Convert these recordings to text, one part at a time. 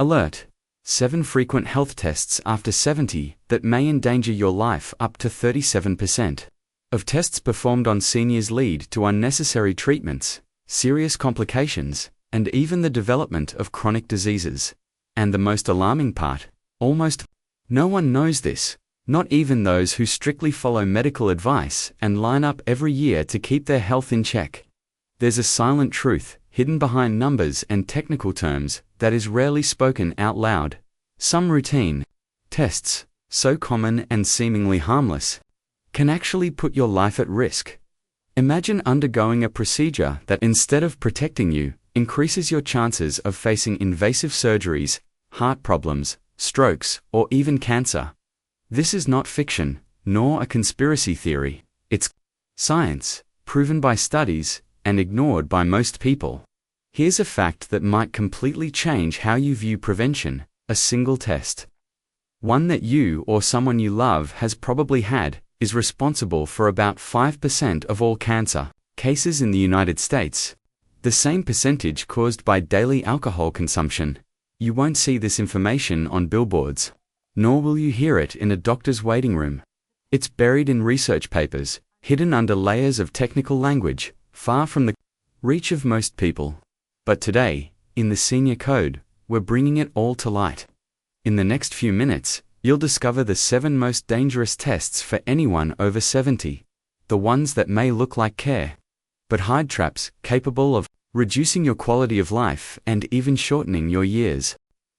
Alert! 7 frequent health tests after 70 that may endanger your life. Up to 37% of tests performed on seniors lead to unnecessary treatments, serious complications, and even the development of chronic diseases. And the most alarming part, almost no one knows this, not even those who strictly follow medical advice and line up every year to keep their health in check. There's a silent truth, hidden behind numbers and technical terms, that is rarely spoken out loud. Some routine tests, so common and seemingly harmless, can actually put your life at risk. Imagine undergoing a procedure that, instead of protecting you, increases your chances of facing invasive surgeries, heart problems, strokes, or even cancer. This is not fiction, nor a conspiracy theory. It's science, proven by studies, and ignored by most people. Here's a fact that might completely change how you view prevention: a single test, one that you or someone you love has probably had, is responsible for about 5% of all cancer cases in the United States. The same percentage caused by daily alcohol consumption. You won't see this information on billboards, nor will you hear it in a doctor's waiting room. It's buried in research papers, hidden under layers of technical language, far from the reach of most people. But today, in the Senior Code, we're bringing it all to light. In the next few minutes, you'll discover the 7 most dangerous tests for anyone over 70. The ones that may look like care, but hide traps capable of reducing your quality of life and even shortening your years.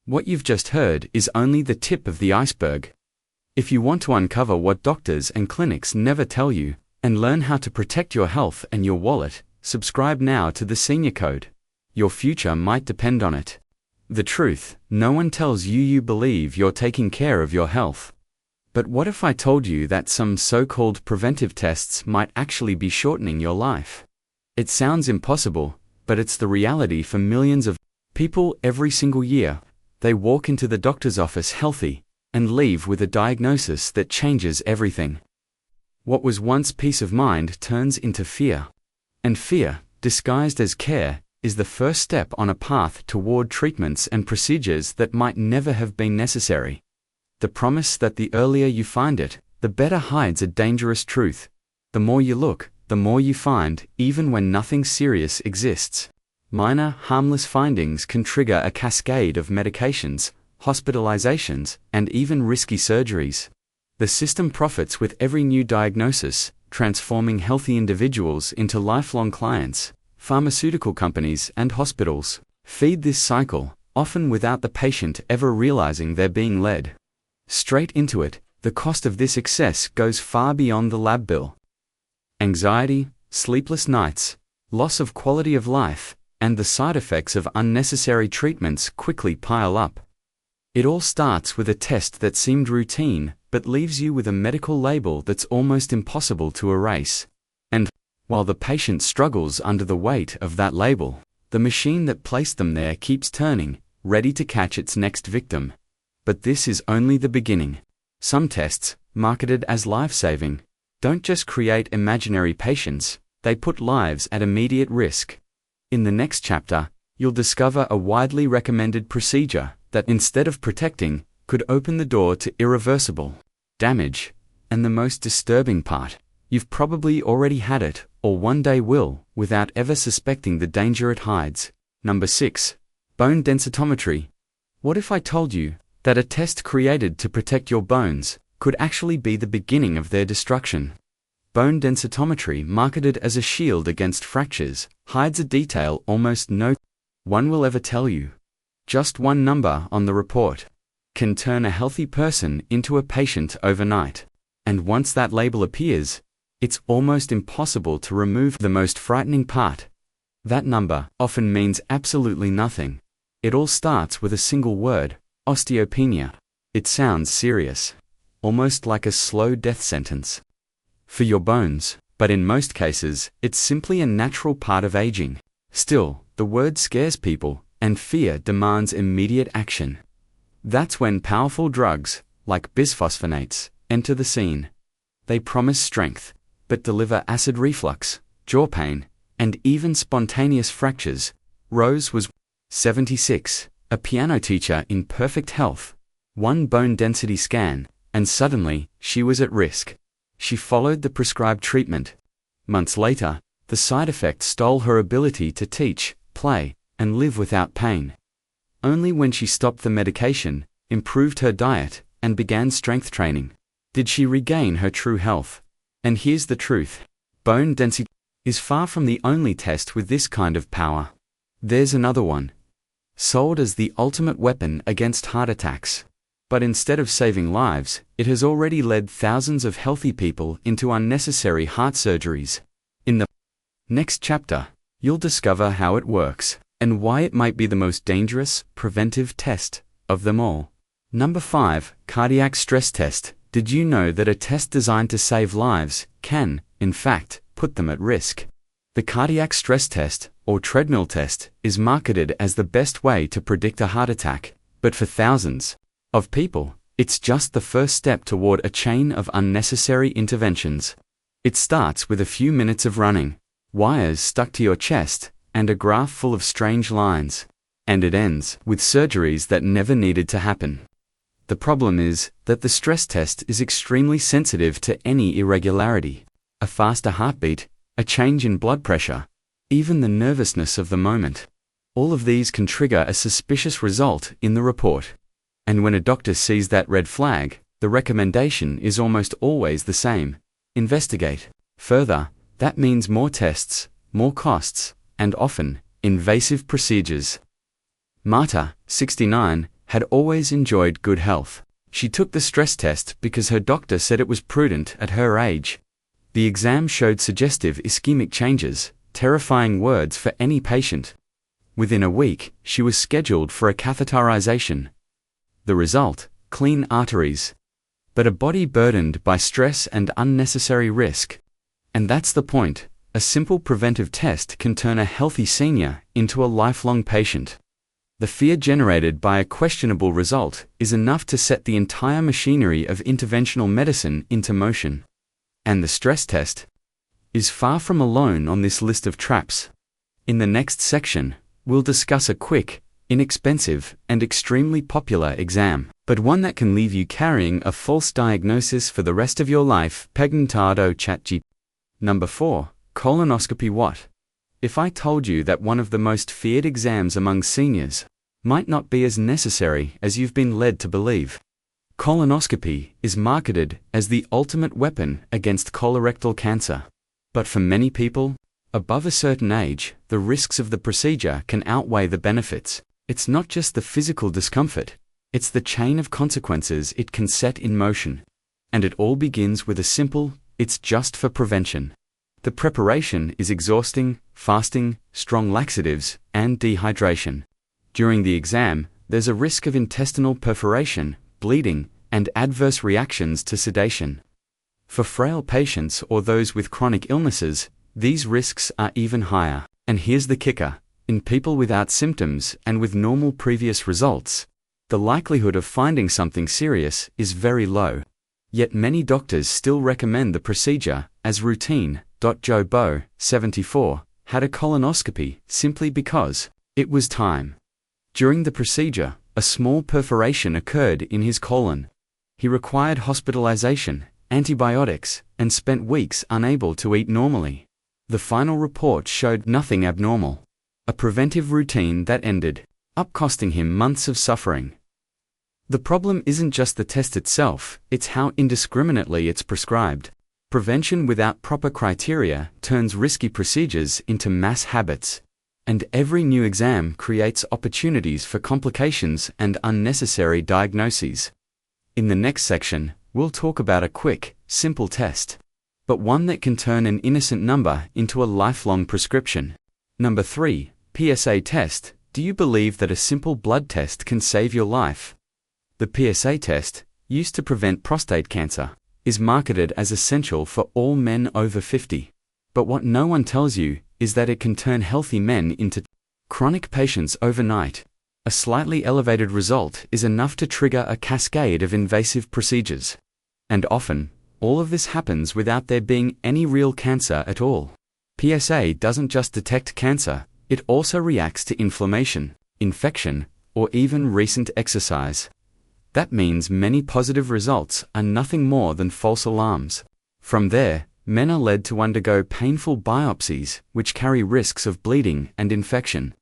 What you've just heard is only the tip of the iceberg. If you want to uncover what doctors and clinics never tell you, and learn how to protect your health and your wallet, subscribe now to the Senior Code. Your future might depend on it. The truth, no one tells you. You believe you're taking care of your health. But what if I told you that some so-called preventive tests might actually be shortening your life? It sounds impossible, but it's the reality for millions of people every single year. They walk into the doctor's office healthy, and leave with a diagnosis that changes everything. What was once peace of mind turns into fear. And fear, disguised as care, is the first step on a path toward treatments and procedures that might never have been necessary. The promise that the earlier you find it, the better hides a dangerous truth. The more you look, the more you find, even when nothing serious exists. Minor, harmless findings can trigger a cascade of medications, hospitalizations, and even risky surgeries. The system profits with every new diagnosis, transforming healthy individuals into lifelong clients. Pharmaceutical companies and hospitals feed this cycle, often without the patient ever realizing they're being led straight into it. The cost of this excess goes far beyond the lab bill. Anxiety, sleepless nights, loss of quality of life, and the side effects of unnecessary treatments quickly pile up. It all starts with a test that seemed routine, but leaves you with a medical label that's almost impossible to erase. And while the patient struggles under the weight of that label, the machine that placed them there keeps turning, ready to catch its next victim. But this is only the beginning. Some tests, marketed as life-saving, don't just create imaginary patients, they put lives at immediate risk. In the next chapter, you'll discover a widely recommended procedure that, instead of protecting, could open the door to irreversible damage. And the most disturbing part, you've probably already had it, or one day will, without ever suspecting the danger it hides. Number 6. Bone densitometry. What if I told you that a test created to protect your bones could actually be the beginning of their destruction? Bone densitometry, marketed as a shield against fractures, hides a detail almost no one will ever tell you. Just one number on the report can turn a healthy person into a patient overnight. And once that label appears, it's almost impossible to remove. The most frightening part, that number often means absolutely nothing. It all starts with a single word: osteopenia. It sounds serious, almost like a slow death sentence for your bones, but in most cases, it's simply a natural part of aging. Still, the word scares people, and fear demands immediate action. That's when powerful drugs, like bisphosphonates, enter the scene. They promise strength, but deliver acid reflux, jaw pain, and even spontaneous fractures. Rose was 76, A piano teacher in perfect health. One bone density scan, and suddenly, she was at risk. She followed the prescribed treatment. Months later, the side effect stole her ability to teach, play, and live without pain. Only when she stopped the medication, improved her diet, and began strength training, did she regain her true health. And here's the truth. Bone density is far from the only test with this kind of power. There's another one. Sold as the ultimate weapon against heart attacks. But instead of saving lives, it has already led thousands of healthy people into unnecessary heart surgeries. In the next chapter, you'll discover how it works, and why it might be the most dangerous, preventive test of them all. Number 5. Cardiac stress test. Did you know that a test designed to save lives can, in fact, put them at risk? The cardiac stress test, or treadmill test, is marketed as the best way to predict a heart attack, but for thousands of people, it's just the first step toward a chain of unnecessary interventions. It starts with a few minutes of running, wires stuck to your chest, and a graph full of strange lines. And it ends with surgeries that never needed to happen. The problem is that the stress test is extremely sensitive to any irregularity. A faster heartbeat, a change in blood pressure, even the nervousness of the moment. All of these can trigger a suspicious result in the report. And when a doctor sees that red flag, the recommendation is almost always the same. Investigate. Further, that means more tests, more costs, and often, invasive procedures. Marta, 69, had always enjoyed good health. She took the stress test because her doctor said it was prudent at her age. The exam showed suggestive ischemic changes, terrifying words for any patient. Within a week, she was scheduled for a catheterization. The result, clean arteries. But a body burdened by stress and unnecessary risk. And that's the point. A simple preventive test can turn a healthy senior into a lifelong patient. The fear generated by a questionable result is enough to set the entire machinery of interventional medicine into motion. And the stress test is far from alone on this list of traps. In the next section, we'll discuss a quick, inexpensive, and extremely popular exam, but one that can leave you carrying a false diagnosis for the rest of your life. Pegmentado ChatGPT. Number 4. Colonoscopy. What if I told you that one of the most feared exams among seniors might not be as necessary as you've been led to believe? Colonoscopy is marketed as the ultimate weapon against colorectal cancer. But for many people, above a certain age, the risks of the procedure can outweigh the benefits. It's not just the physical discomfort, it's the chain of consequences it can set in motion. And it all begins with a simple, it's just for prevention. The preparation is exhausting, fasting, strong laxatives, and dehydration. During the exam, there's a risk of intestinal perforation, bleeding, and adverse reactions to sedation. For frail patients or those with chronic illnesses, these risks are even higher. And here's the kicker. In people without symptoms and with normal previous results, the likelihood of finding something serious is very low. Yet many doctors still recommend the procedure as routine. Joe Bo, 74, had a colonoscopy simply because it was time. During the procedure, a small perforation occurred in his colon. He required hospitalization, antibiotics, and spent weeks unable to eat normally. The final report showed nothing abnormal. A preventive routine that ended up costing him months of suffering. The problem isn't just the test itself, it's how indiscriminately it's prescribed. Prevention without proper criteria turns risky procedures into mass habits. And every new exam creates opportunities for complications and unnecessary diagnoses. In the next section, we'll talk about a quick, simple test, but one that can turn an innocent number into a lifelong prescription. Number 3. PSA test. Do you believe that a simple blood test can save your life? The PSA test, used to prevent prostate cancer, is marketed as essential for all men over 50. But what no one tells you is that it can turn healthy men into chronic patients overnight. A slightly elevated result is enough to trigger a cascade of invasive procedures. And often, all of this happens without there being any real cancer at all. PSA doesn't just detect cancer, it also reacts to inflammation, infection, or even recent exercise. That means many positive results are nothing more than false alarms. From there, men are led to undergo painful biopsies, which carry risks of bleeding and infection.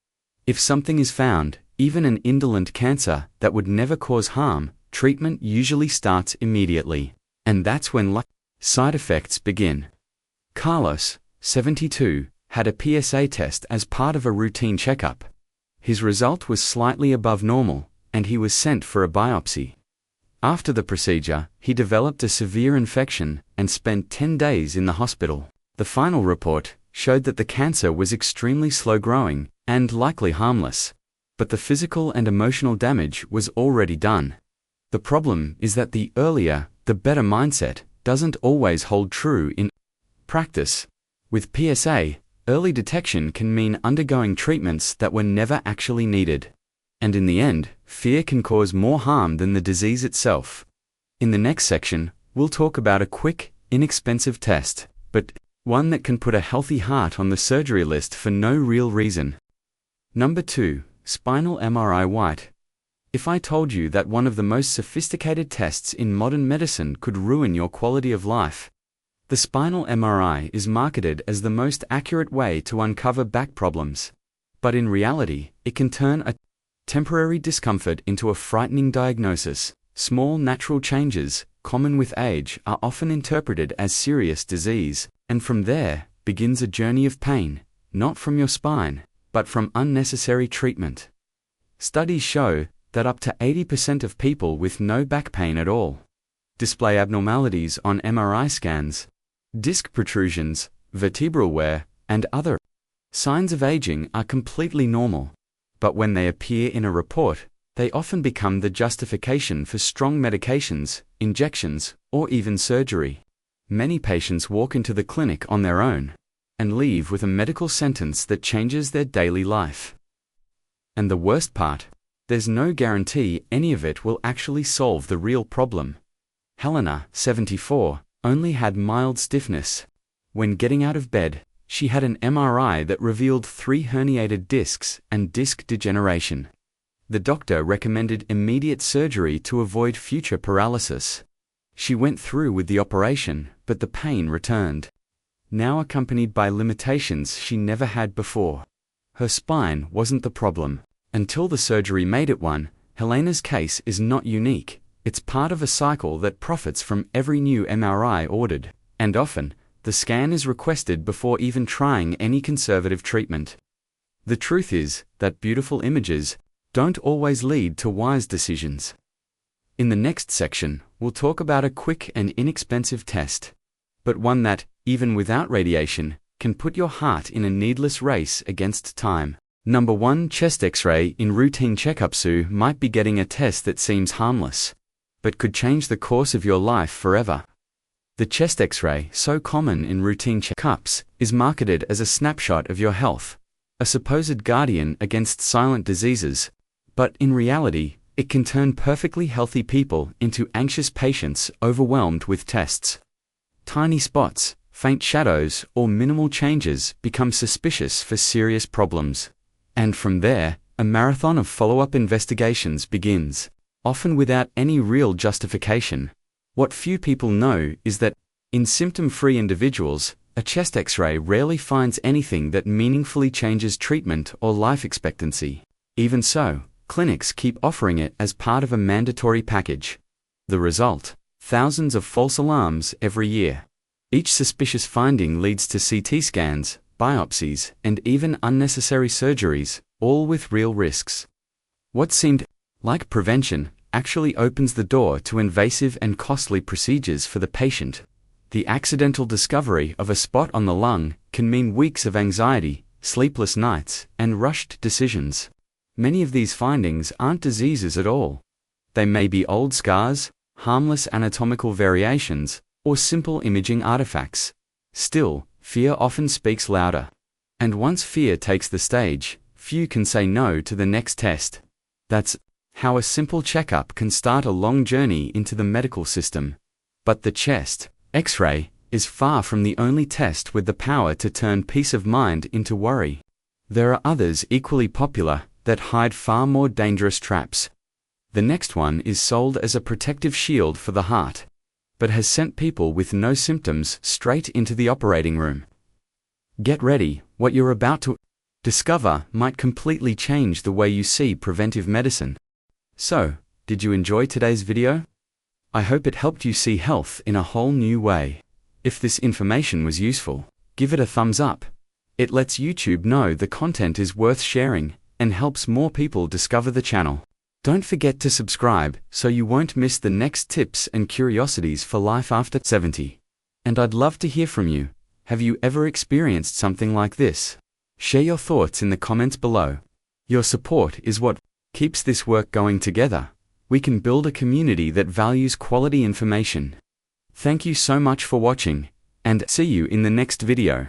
If something is found, even an indolent cancer that would never cause harm, treatment usually starts immediately. And that's when side effects begin. Carlos, 72, had a PSA test as part of a routine checkup. His result was slightly above normal, and he was sent for a biopsy. After the procedure, he developed a severe infection and spent 10 days in the hospital. The final report showed that the cancer was extremely slow-growing and likely harmless, but the physical and emotional damage was already done. The problem is that the earlier, the better mindset doesn't always hold true in practice. With PSA, early detection can mean undergoing treatments that were never actually needed. And in the end, fear can cause more harm than the disease itself. In the next section, we'll talk about a quick, inexpensive test, but one that can put a healthy heart on the surgery list for no real reason. Number 2, spinal MRI White. If I told you that one of the most sophisticated tests in modern medicine could ruin your quality of life, the spinal MRI is marketed as the most accurate way to uncover back problems. But in reality, it can turn a temporary discomfort into a frightening diagnosis. Small natural changes, common with age, are often interpreted as serious disease, and from there begins a journey of pain, not from your spine, but from unnecessary treatment. Studies show that up to 80% of people with no back pain at all display abnormalities on MRI scans. Disc protrusions, vertebral wear, and other signs of aging are completely normal. But when they appear in a report, they often become the justification for strong medications, injections, or even surgery. Many patients walk into the clinic on their own and leave with a medical sentence that changes their daily life. And the worst part, there's no guarantee any of it will actually solve the real problem. Helena, 74, only had mild stiffness. When getting out of bed, she had an MRI that revealed 3 herniated discs and disc degeneration. The doctor recommended immediate surgery to avoid future paralysis. She went through with the operation, but the pain returned, now accompanied by limitations she never had before. Her spine wasn't the problem. Until the surgery made it one. Helena's case is not unique. It's part of a cycle that profits from every new MRI ordered, and often, the scan is requested before even trying any conservative treatment. The truth is that beautiful images don't always lead to wise decisions. In the next section, we'll talk about a quick and inexpensive test, but one that, even without radiation, can put your heart in a needless race against time. Number 1, chest X-ray. In routine checkups, you might be getting a test that seems harmless, but could change the course of your life forever. The chest X-ray, so common in routine checkups, is marketed as a snapshot of your health, a supposed guardian against silent diseases, but in reality, it can turn perfectly healthy people into anxious patients overwhelmed with tests. Tiny spots, faint shadows, or minimal changes become suspicious for serious problems. And from there, a marathon of follow-up investigations begins, often without any real justification. What few people know is that, in symptom-free individuals, a chest X-ray rarely finds anything that meaningfully changes treatment or life expectancy. Even so, clinics keep offering it as part of a mandatory package. The result? Thousands of false alarms every year. Each suspicious finding leads to CT scans, biopsies, and even unnecessary surgeries, all with real risks. What seemed like prevention actually opens the door to invasive and costly procedures for the patient. The accidental discovery of a spot on the lung can mean weeks of anxiety, sleepless nights, and rushed decisions. Many of these findings aren't diseases at all. They may be old scars, harmless anatomical variations, or simple imaging artifacts. Still, fear often speaks louder. And once fear takes the stage, few can say no to the next test. That's how a simple checkup can start a long journey into the medical system. But the chest X-ray is far from the only test with the power to turn peace of mind into worry. There are others equally popular, that hide far more dangerous traps. The next one is sold as a protective shield for the heart, but has sent people with no symptoms straight into the operating room. Get ready, what you're about to discover might completely change the way you see preventive medicine. So, did you enjoy today's video? I hope it helped you see health in a whole new way. If this information was useful, give it a thumbs up. It lets YouTube know the content is worth sharing and helps more people discover the channel. Don't forget to subscribe so you won't miss the next tips and curiosities for life after 70. And I'd love to hear from you. Have you ever experienced something like this? Share your thoughts in the comments below. Your support is what keeps this work going together. We can build a community that values quality information. Thank you so much for watching, and see you in the next video.